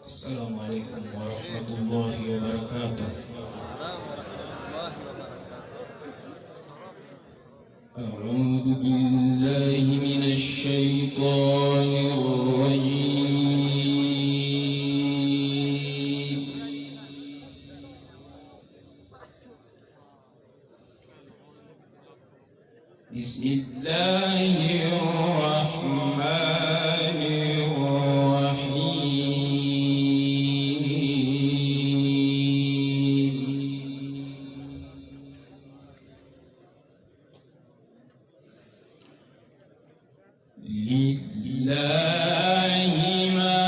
السلام عليكم ورحمة الله وبركاته. أعوذ بالله من الشيطان الرجيم. بسم الله الرحمن الرحيم. لله ما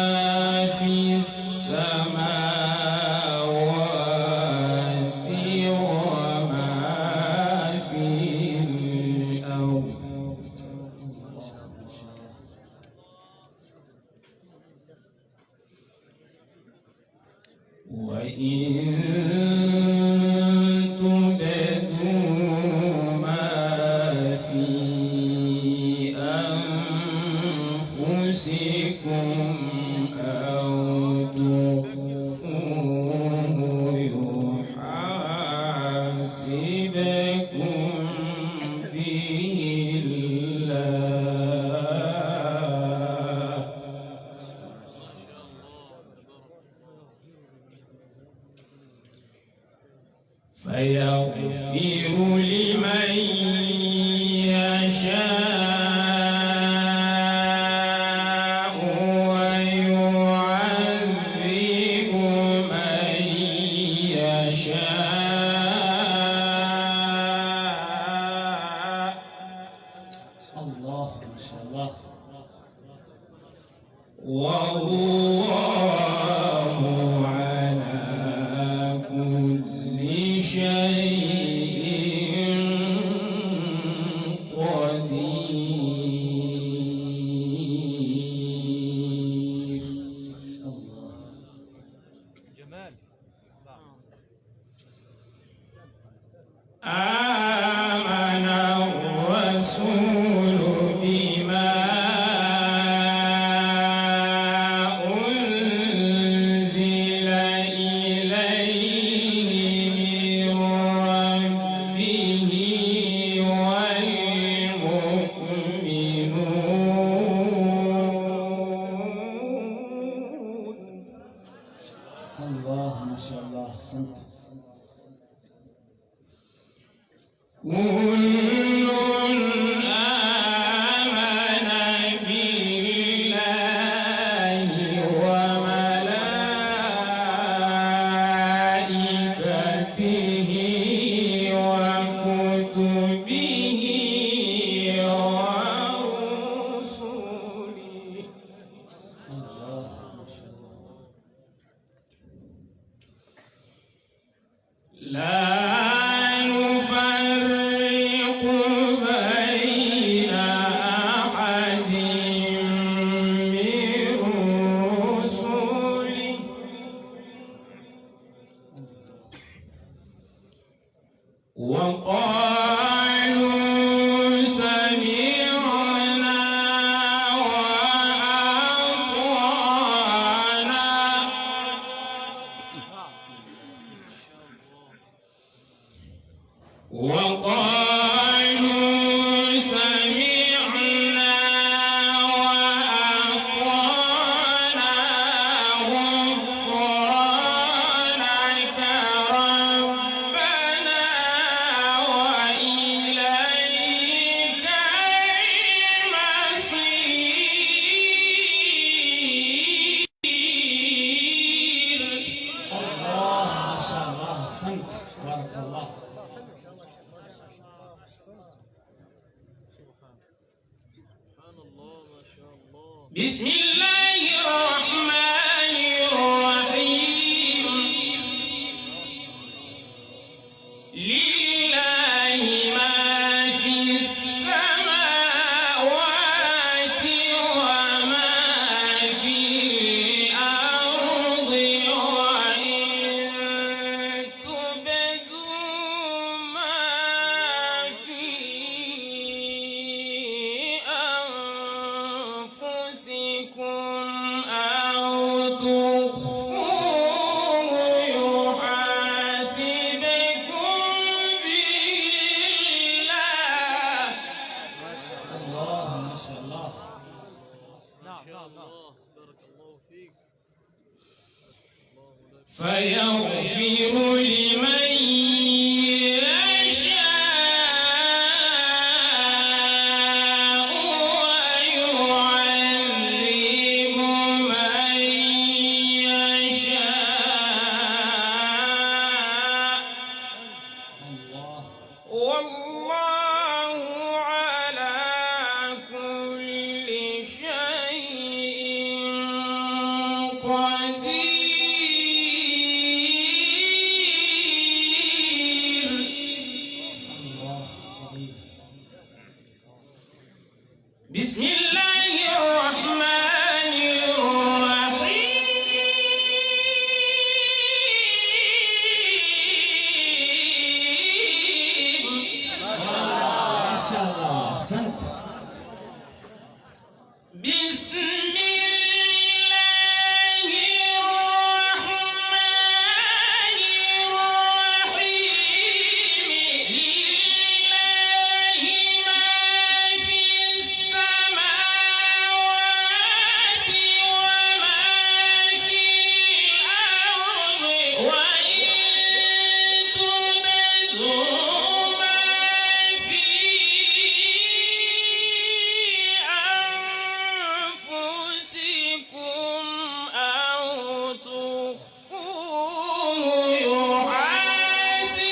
في السماوات وما في الأرض. وإن تبدوا ما في أنفسكم أو تخفوه يحاسبكم به الله، فيغفر لمن يشاء ويعذب من يشاء. الله ما شاء الله. والله على كل شيء قدير. جمال. آمن الرسول بما أنزل إليه من ربه والمؤمنون. الله ما شاء الله. أحسنت. كل آمن بالله وملائكته وكتبه ورسله. الله ما شاء الله. لا نفرق بين أحد من رسله وقالوا سمعنا وأطعنا. وقالوا سمعنا وأطعنا غفرانك ربنا وإليك المصير. الله ما شاء الله. أحسنت. بارك الله. بسم الله الرحمن الرحيم. لله ما في السماوات وما في الأرض. وإن تبدوا ما في أنفسكم فيغفر لمن يشاء ويعذب من يشاء والله على كل شيء قدير. بسم الله الرحمن الرحيم. ما شاء الله أحسنت. بسم الله الرحمن الرحيم. لله ما في السماوات وما في الأرض وإن تبدوا ما في أنفسكم أو تخفوه يحاسبكم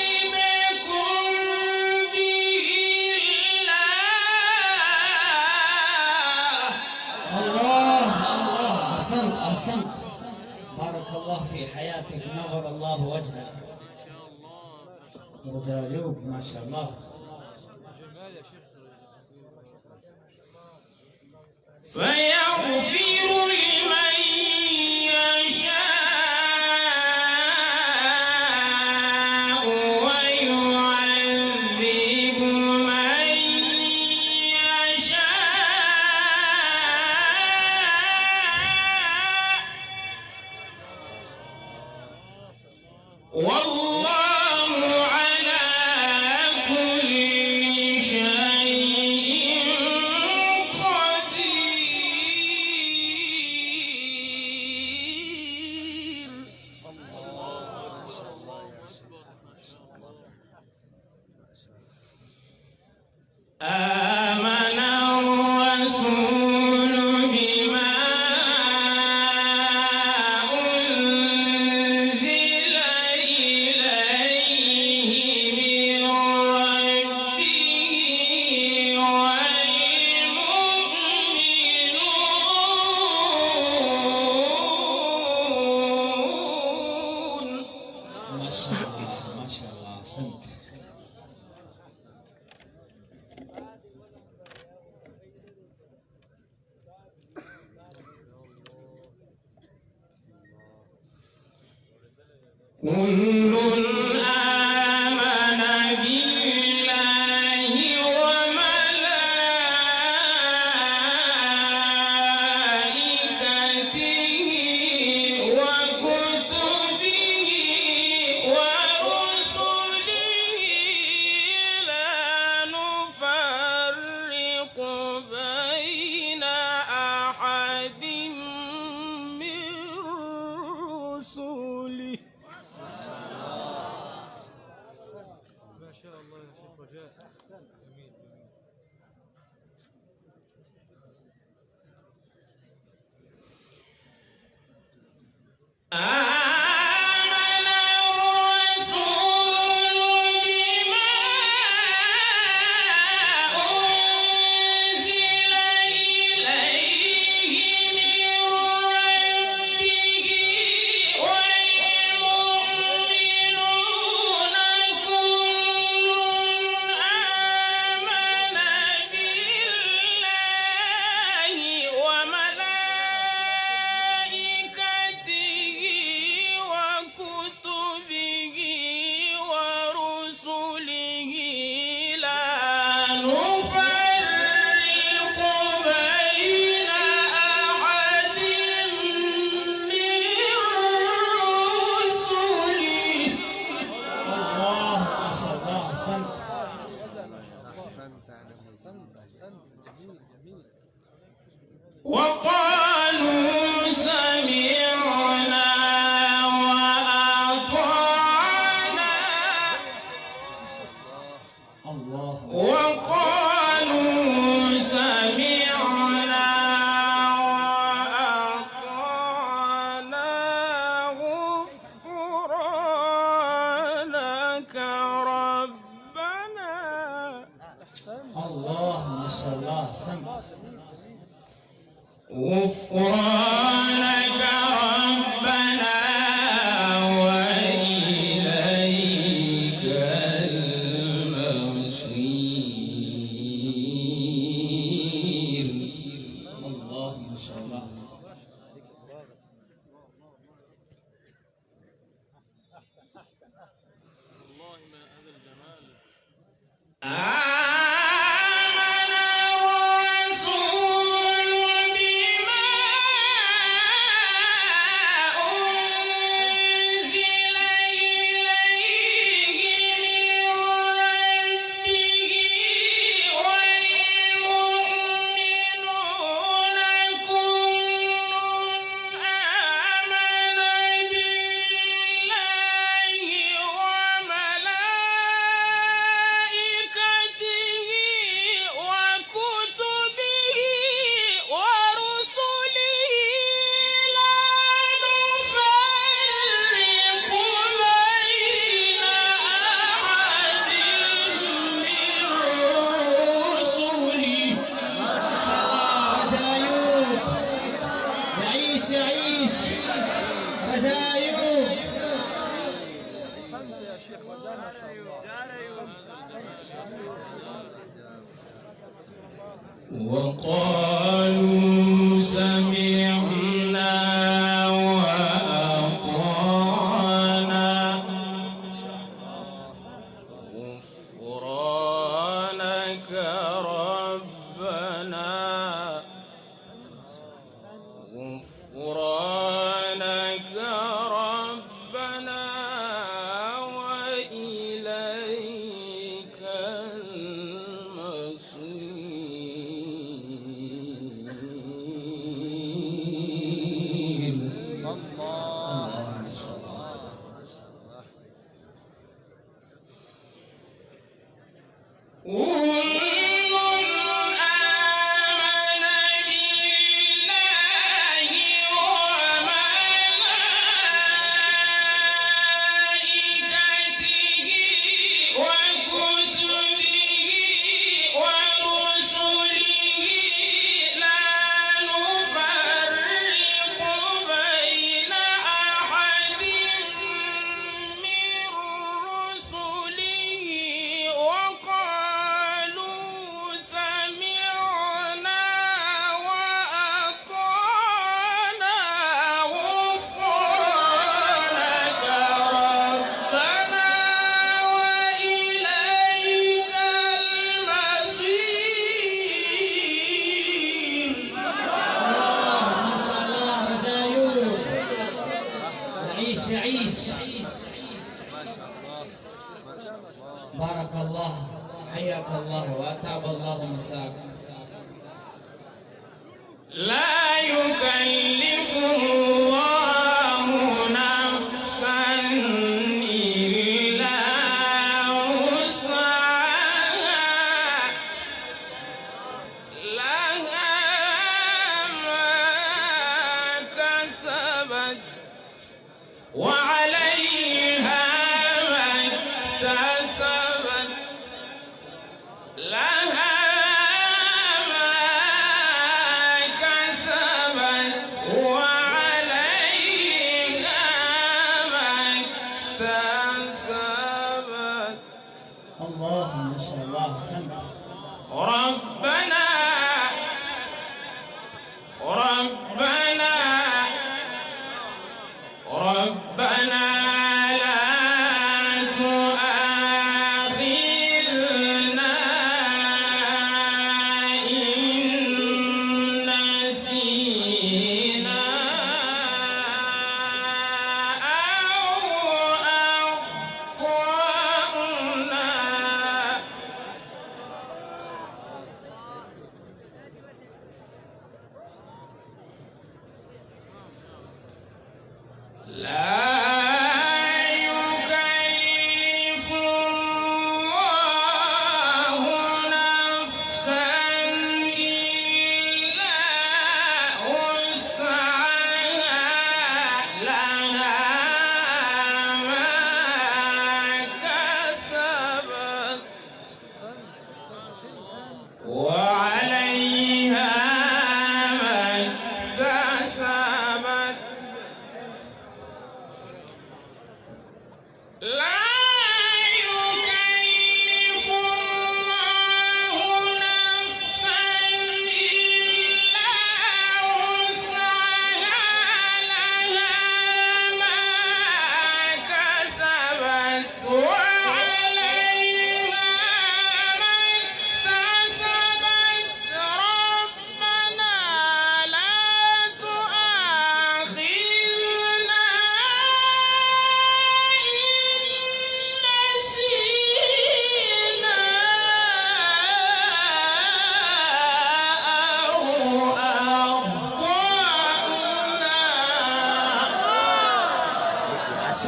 به الله. الله أحسنت أحسنت. بارك الله في حياتك، نور الله وجهك. رجالوك ما شاء الله. فيغفر لمن يشاء ويعذب من يشاء والله على كل شيء قدير. آمن الرسول بما أنزل إليه من ربه والمؤمنون. ما شاء الله ما شاء الله أحسنت. كل آمن بالله وملائكته وكتبه ورسله لا نفرق بين أحد من رسله. ما شاء الله يا شيخ رجاء. جميل. آمن الرسول بما أنزل إليه من ربه والمؤمنون كل آمن غفرانك ربنا وإليك المصير. الله ما شاء الله. والله ما هذا الجمال. آمن الرسول بما أنزل إليه من ربه والمؤمنون كل آمن بالله وملائكته وكتبه ورسله لا نفرق بين أحد من رسله. ما شاء الله. رجاء أيوب يعيش يعيش. رجاء أيوب. أحسنت يا شيخ ودان ما شاء الله. وقالوا سمعنا وأطعنا غفرانك ربنا غفرانك ربنا وإليك المصير. الله ما شاء الله. كل آمن بالله وملائكته وكتبه ورسله لا نفرق بين أحد من رسله وقالوا سمعنا وأطعنا غفرانك ربنا وإليك المصير. ما شاء الله. رجاء أيوب يعيش يعيش. بارك الله. حياك الله وأتعب الله مساك. لا يكلف الله نفسا إلا وسعها لها ما كسبت وعليها ما اكتسبت لها ما كسبت وعليها ما اكتسبت. الله ما شاء الله. أحسنت. ربنا ربنا ربنا لا تؤاخذنا إن نسينا أو أخطأنا. لا يكلف الله نفسا إلا وسعها لها ما كسبت وعليها ما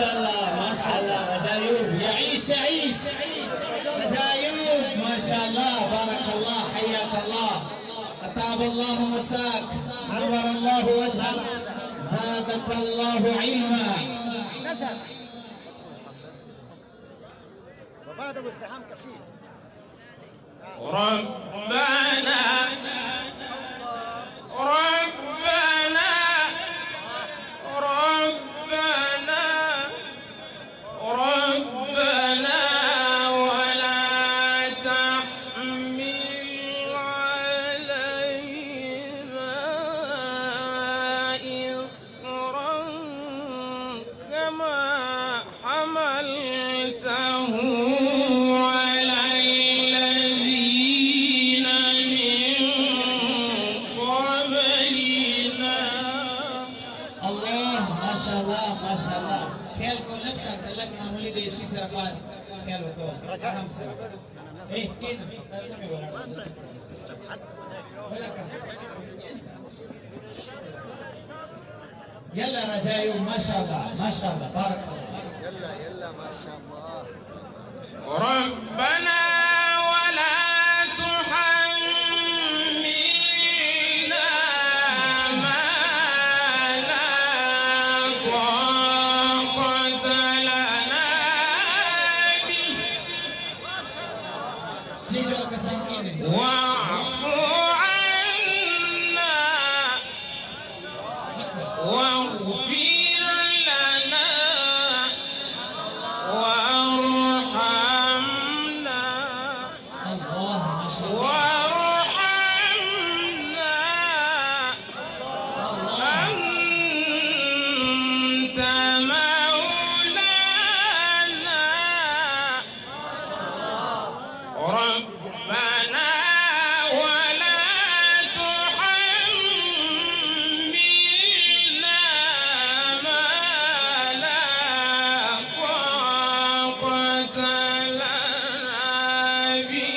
شاء الله ما شاء الله رجايوب يعيش يعيش رجايوب ما شاء الله بارك الله حياك الله أطاب الله مساك نور الله وجهك زادك الله علما. وبعد ازدحام كثير. ربنا ربنا ربنا ربنا ولا تحمل علينا إصرا كما حملته على الذين من قبلنا. الله ما شاء الله ما شاء الله خیال کو لگ ساتھ لگ معمولی دے اسی صرفات خیال ہوتا ہے آرام سے اے تین تمہیں بولا ولا كم يلا رجايو ما شاء الله ما شاء الله بارك الله يلا يلا ما شاء الله. ربنا ولا تحملنا ما لا طاقة لنا به स्टेज और कसम की नहीं واعف عنا واغفر لنا وارحمنا الله ما شاء الله وارحمنا أنت مولانا ربنا ولا تحملنا ما لا طاقة لنا به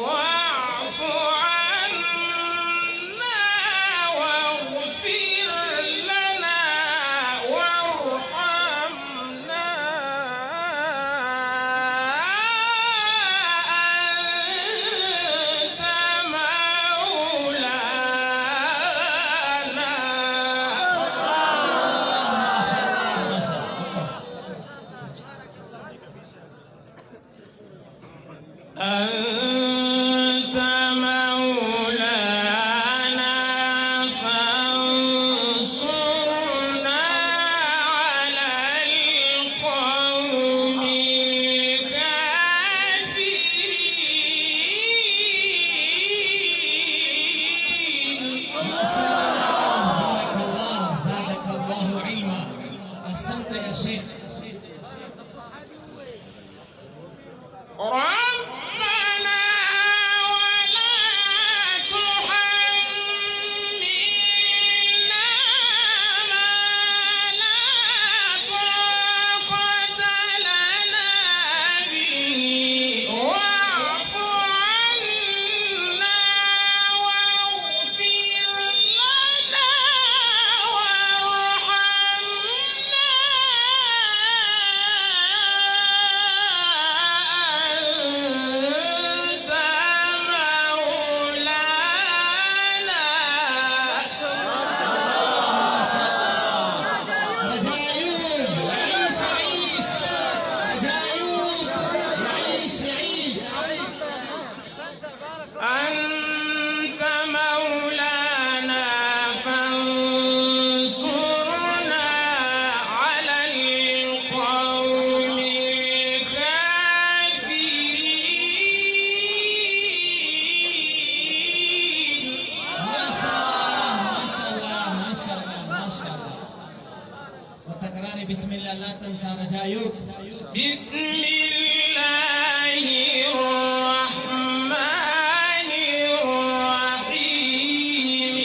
واعف عنا واغفر لنا وارحمنا أنت مولانا. ما شاء الله ما شاء الله أنت مولانا فانصرنا على القوم الكافرين. ما شاء الله بارك الله زادك الله علما احسنت يا شيخ. ربنا ولا تحملنا ما لا طاقة لنا به واعف عنا واغفر لنا وارحمنا أنت مولانا. رجايوب يعيش يعيش رجايوب يعيش يعيش أنت مولانا فانصرنا على القوم الكافرين. ما شاء الله ما شاء الله ما شاء الله ما شاء الله وتكرار بسم الله لا تنسى رجايوب. بسم الله الرحمن الرحيم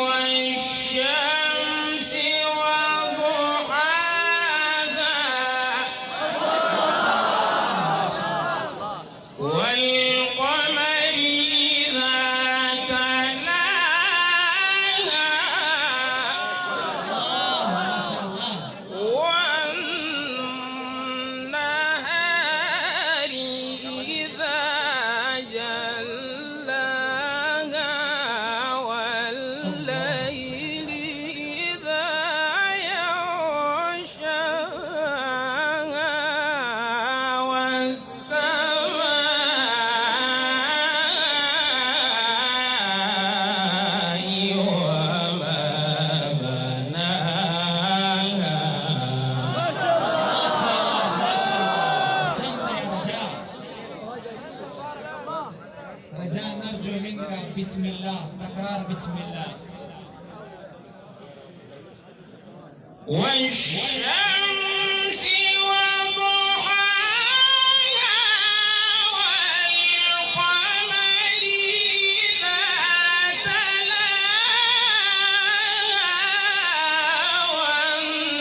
والشمس وضحاها والقمر إذا تلاها الله ما شاء الله والنجم تكرار بسم الله. والشمس وضحاها والقمر إذا تلاها والنهار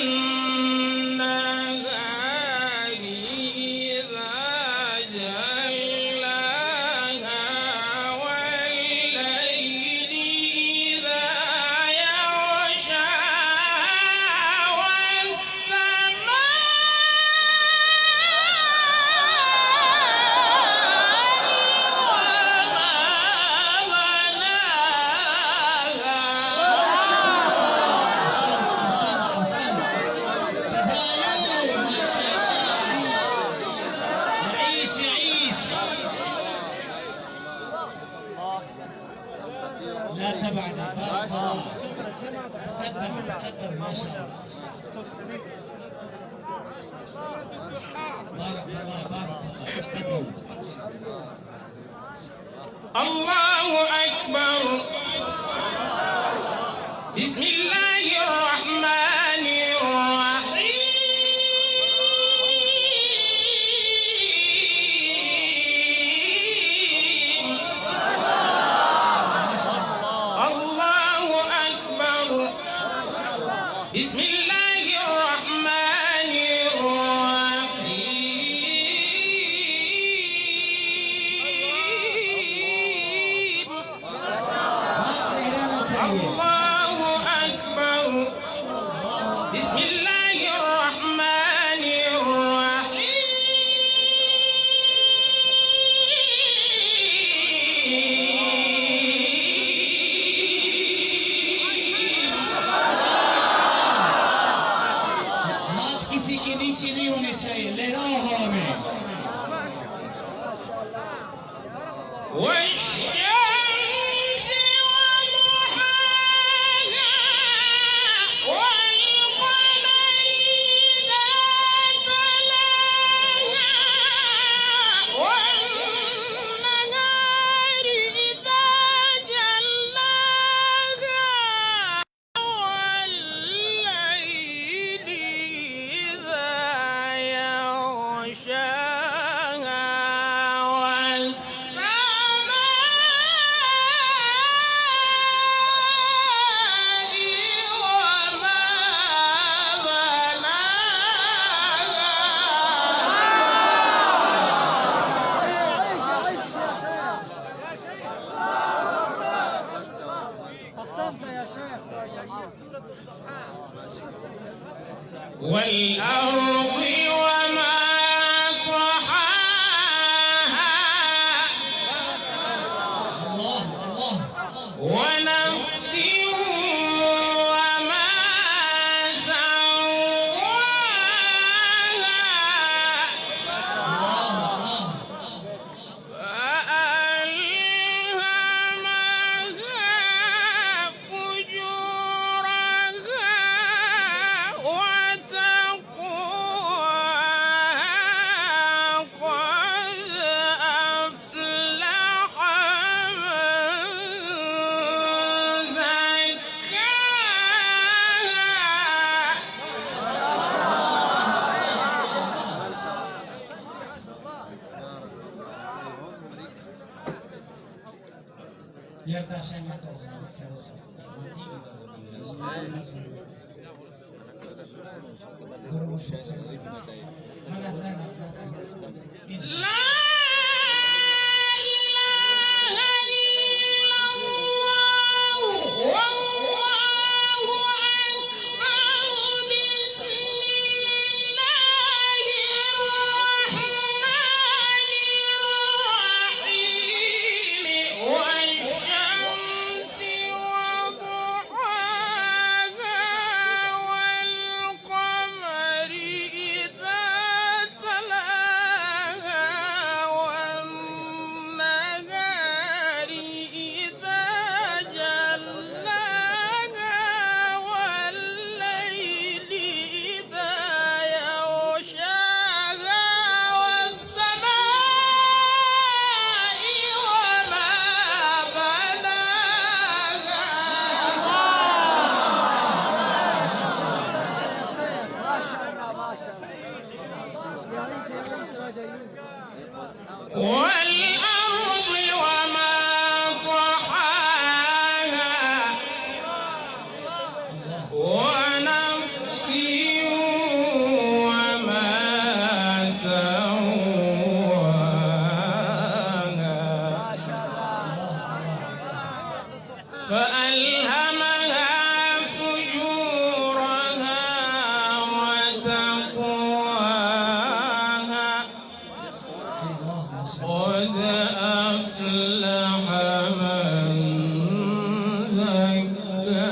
إذا جلاها والليل إذا يغشاها لا تبعد. بارك الله. تقدم ما شاء الله. بارك الله بارك الله. تقدم. الله أكبر. بسم الله الرحمن الرحيم. الله أكبر. بسم الله الرحمن الرحيم. الله أكبر. بسم الله الرحمن الرحيم. हाथ किसी के नीचे नहीं होने चाहिए, लहराओ हवा में। والشمس وضحاها والقمر إذا تلاها والنهار إذا جلاها والليل إذا يغشاها والسماء وما أحسنت يا شيخ. والأرض وما طحاها الله الله. ونفس وما سواها فألهمها فجورها وتقواها قد أفلح من زكاها. يرضى عشان ما توصل. لا إله إلا الله والله أكبر. بسم الله الرحمن الرحيم. والشمس وضحاها والقمر إذا تلاها والأرض وما طحاها ونفس وما سواها فألهمها فجورها وتقواها قد أفلح من زكاها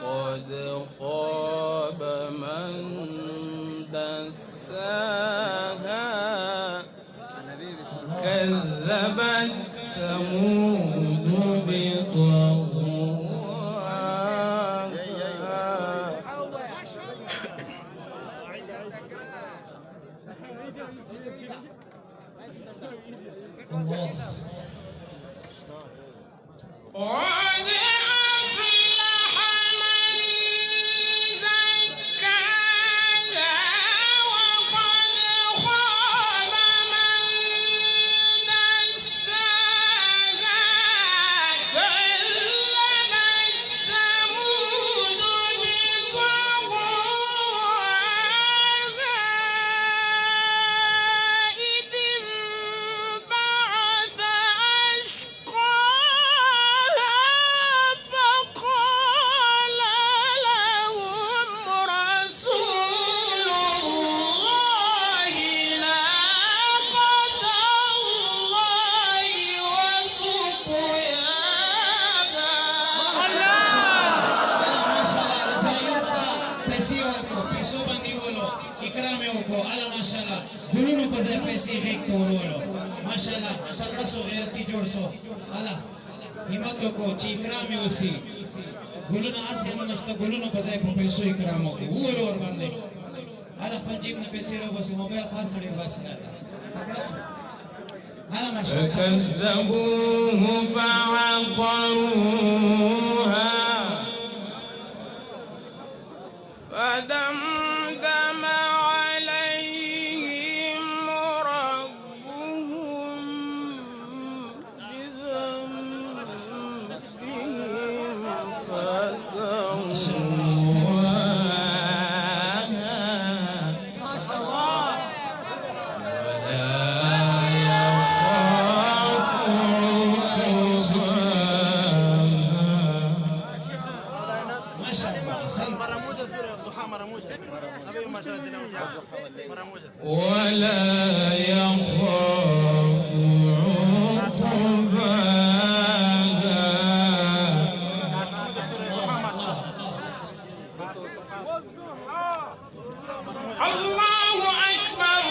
وقد خاب من دساها كذبت ثمود بطغواها الله. قد أفلح من زكاها وقد خاب من دساها كذبت ثمود بطغواها إذ انبعث أشقاها فقال لهم رسول الله ناقة الله وسقياها. माशाल्लाह गुलूनो को ज़े पैसे एक तोड़ो माशाल्लाह तगड़सो गैरती जोड़सो अल्लाह हिम्मतों को चीकरा में उसी गुलूनो आसे मनश्ता गुलूनो को ज़े पैसो इकरामो के वो और बंदे अल्लाह पंजीब ने पैसे रो बस मोबाइल खास सड़े बस तगड़सो अल्लाह माशाल्लाह فكذبوه فعقروها فدمدم عليهم ربهم بذنبهم فسواها ولا يخاف عقباها. الله أكبر.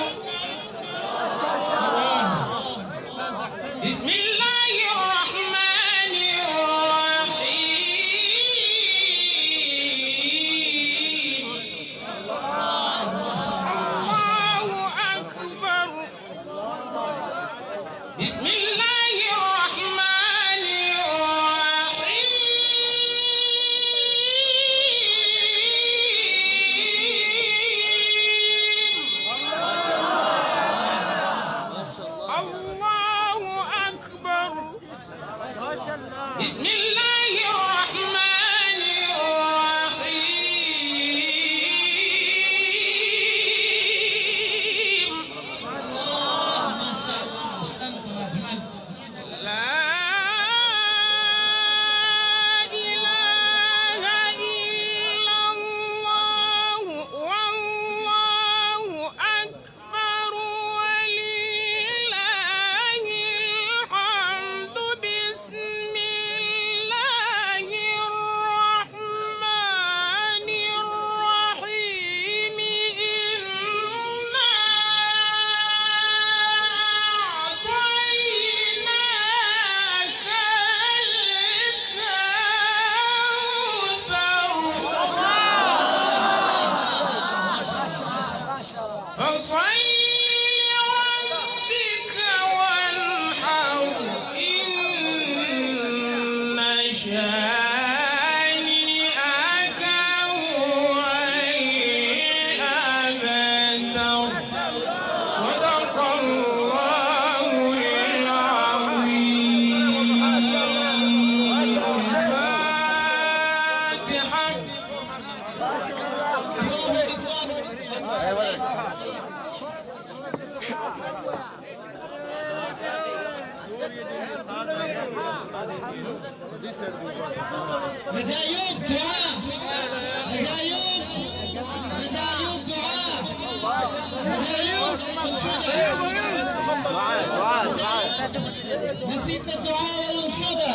بسم الله الرحمن الرحيم. الله أكبر. بسم الله الرحمن الرحيم. الله أكبر. بسم الله الرحمن الرحيم. माशाल्लाह संत अजमल لا إله إلا الله والله أكبر ولله الحمد. بسم الله الرحمن الرحيم. إنا أعطيناك الكوثر فصل لربك وانحر إن شانئك هو رجايوب دعاء، رجايوب، رجايوب دعاء، رجايوب أنشودة. نسيت الدعاء والأنشودة.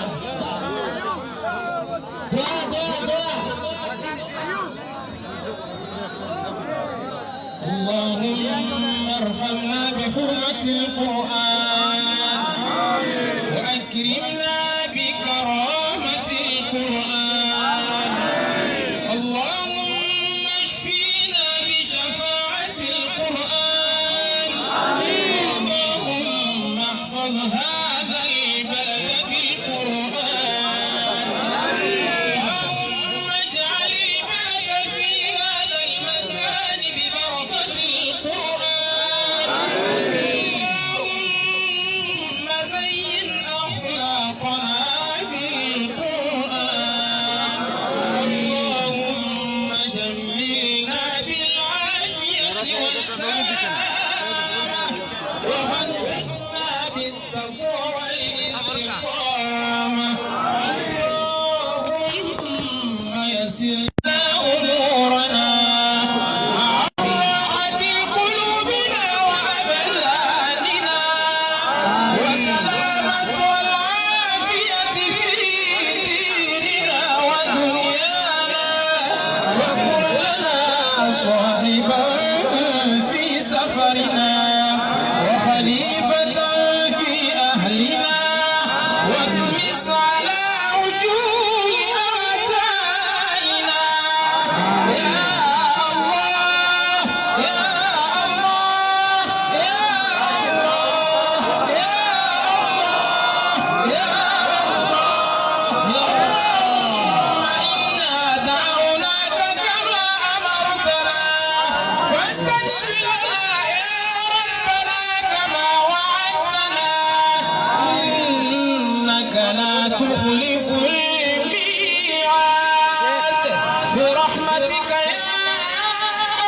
دعاء دعاء دعاء. اللهم ارحمنا بحرمة القرآن وأكرمنا بكرامة القرآن. اللهم اشفينا بشفاعة القرآن. اللهم احفظ هذا البلد بالقرآن. اللهم اجعل البلد في هذا المكان ببركة القرآن. اللهم زين أخلاقنا بالقرآن. اللهم جملنا بالعافية والسلامة وبلغنا بالتقوى والاستقامة. اللهم يسر لنا أمورنا راحة قلوبنا وأبداننا وسلامة والعافية في ديننا ودنيانا. وكن لنا صاحبا في سفرنا وخليفة في أهلنا واطمس على وجوه أعدائنا. يا الله يا الله يا الله يا الله يا الله. اللهم إنا دعوناك كما أمرتنا فاستجب لنا يا ربنا كما وعدتنا. إنك لا تخلف الميعاد برحمتك يا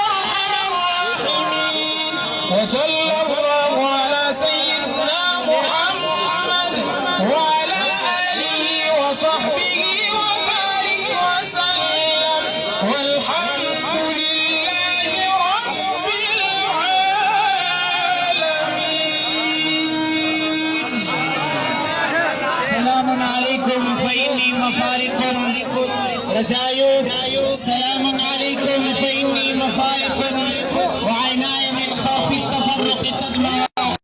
أرحم الراحمين. وصلى الله على سيدنا محمد وعلى آله وصحبه وبارك وسلم والحمد لله رب العالمين. سلام عليكم فإني مفارق. رجايوب سلام عليكم فإني مفارق.